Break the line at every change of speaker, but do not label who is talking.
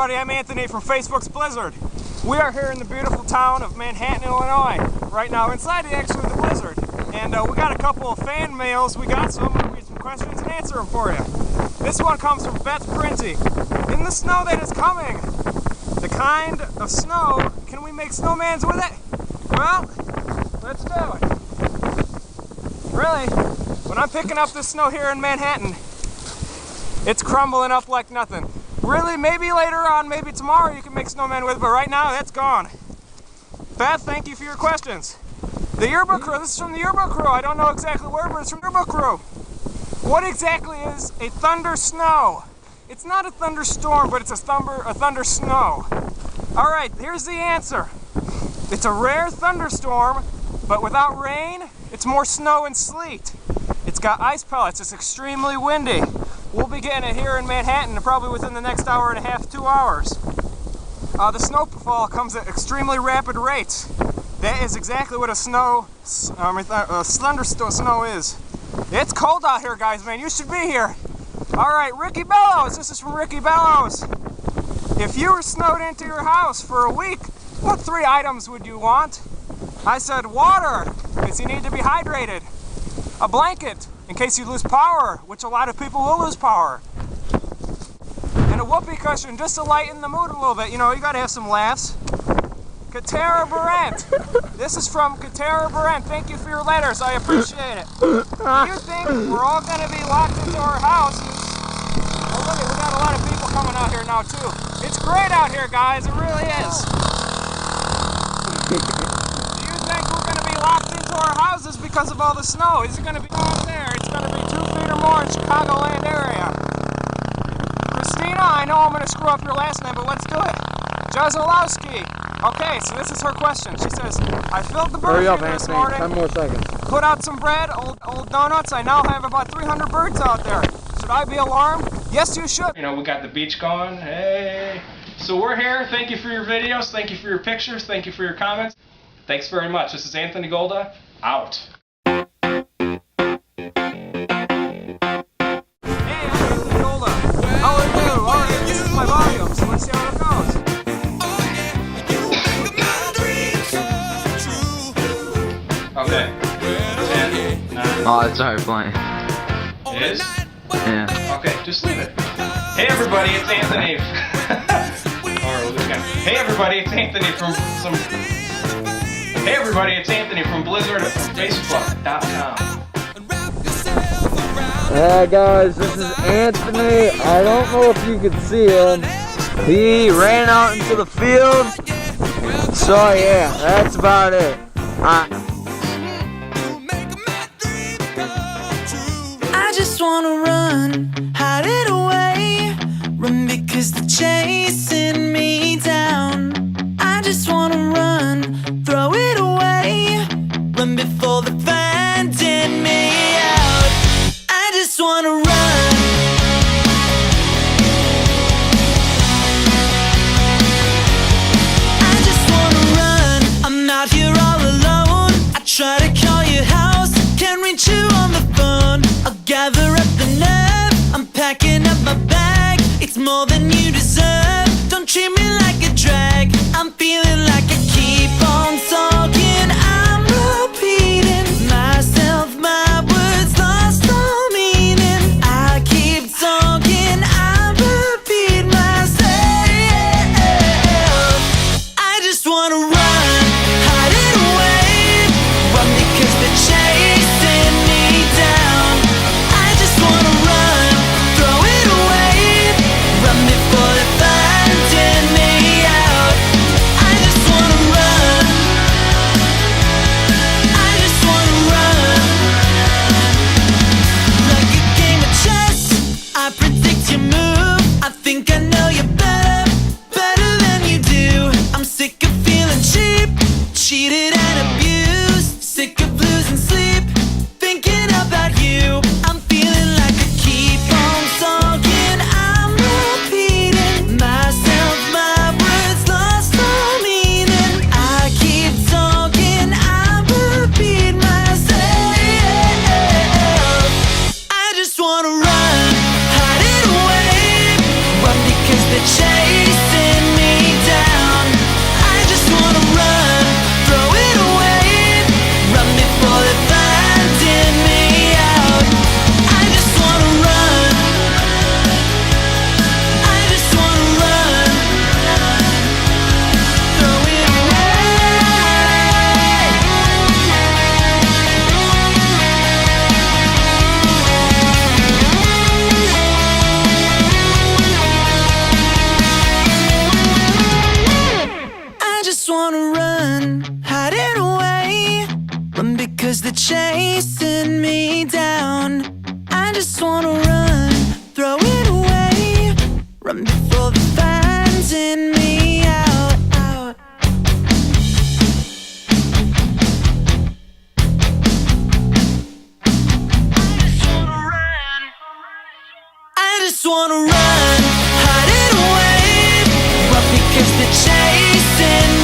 everybody, I'm Anthony from Facebook's Blizzard. We are here in the beautiful town of Manhattan, Illinois, right now inside actually the Blizzard. And we got a couple of fan mails. We got some. I'm going to read some questions and answer them for you. This one comes from Beth Printy. In the snow that is coming, the kind of snow, can we make snowmans with it? Well, let's do it. Really, when I'm picking up this snow here in Manhattan, it's crumbling up like nothing. Really, maybe later on, maybe tomorrow you can make snowman with it, but right now, that's gone. Beth, thank you for your questions. The Yerba Crew, this is from the Yerba Crew. I don't know exactly where, but it's from Yerba Crew. What exactly is a thunder snow? It's not a thunderstorm, but it's a thunder snow. All right, here's the answer. It's a rare thunderstorm, but without rain, it's more snow and sleet. It's got ice pellets, it's extremely windy. We'll be getting it here in Manhattan probably within the next hour and a half, 2 hours. The snowfall comes at extremely rapid rates. That is exactly what a thunderstorm snow is. It's cold out here, guys, man. You should be here. All right, Ricky Bellows. This is from Ricky Bellows. If you were snowed into your house for a week, what 3 items would you want? I said water, because you need to be hydrated. A blanket, in case you lose power, which a lot of people will lose power. And a whoopee cushion, just to lighten the mood a little bit. You know, you gotta have some laughs. Katara Barrett. This is from Katara Barrett. Thank you for your letters, I appreciate it. Do you think we're all gonna be locked into our houses? Oh, look, we got a lot of people coming out here now too. It's great out here, guys, it really is. Do you think we're gonna be locked into our houses because of all the snow? Is it gonna be on there? It's gonna be 2 feet or more in Chicagoland area. Christina, I know I'm gonna screw up your last name, but let's do it. Jazolowski. Okay, so this is her question. She says, I filled the bird feeder this morning.
10 more seconds.
Put out some bread, old donuts. I now have about 300 birds out there. Should I be alarmed? Yes, you should. You know, we got the beach going. Hey. So we're here. Thank you for your videos. Thank you for your pictures. Thank you for your comments. Thanks very much. This is Anthony Golda, out. Hey, I'm Anthony Golda. How are you? All right, this is my volume, so let's see how it goes. Okay. 10, 9.
Oh, it's already playing.
It is?
Yeah.
Okay, just leave it. Hey everybody, it's Anthony. Hey everybody, it's Anthony from Hey everybody, it's Anthony from Blizzard at Facebook.com.
Hey guys, this is Anthony. I don't know if you can see him. He ran out into the field. So yeah, that's about it.
I just wanna run, hide it away. Run because they're chasing me down. I just wanna run, throw it away. Run before they're finding me out. I just wanna run. I just wanna run. I'm out here all alone. I try to call your house, can't reach you on the phone. I'll gather up the nerve, I'm packing up my bag. It's more than you deserve, don't treat me like a drag. I'm feeling like I keep on talking, I'm repeating myself, my words lost all meaning. I keep talking, I repeat myself. I just wanna run, hide it away. Run because they're chasing me down. I just wanna run, throw it away. Run before they're finding me out. just wanna run, throw it away, run before the fans in me out, out. I just wanna run, hide it away, but because they're chasing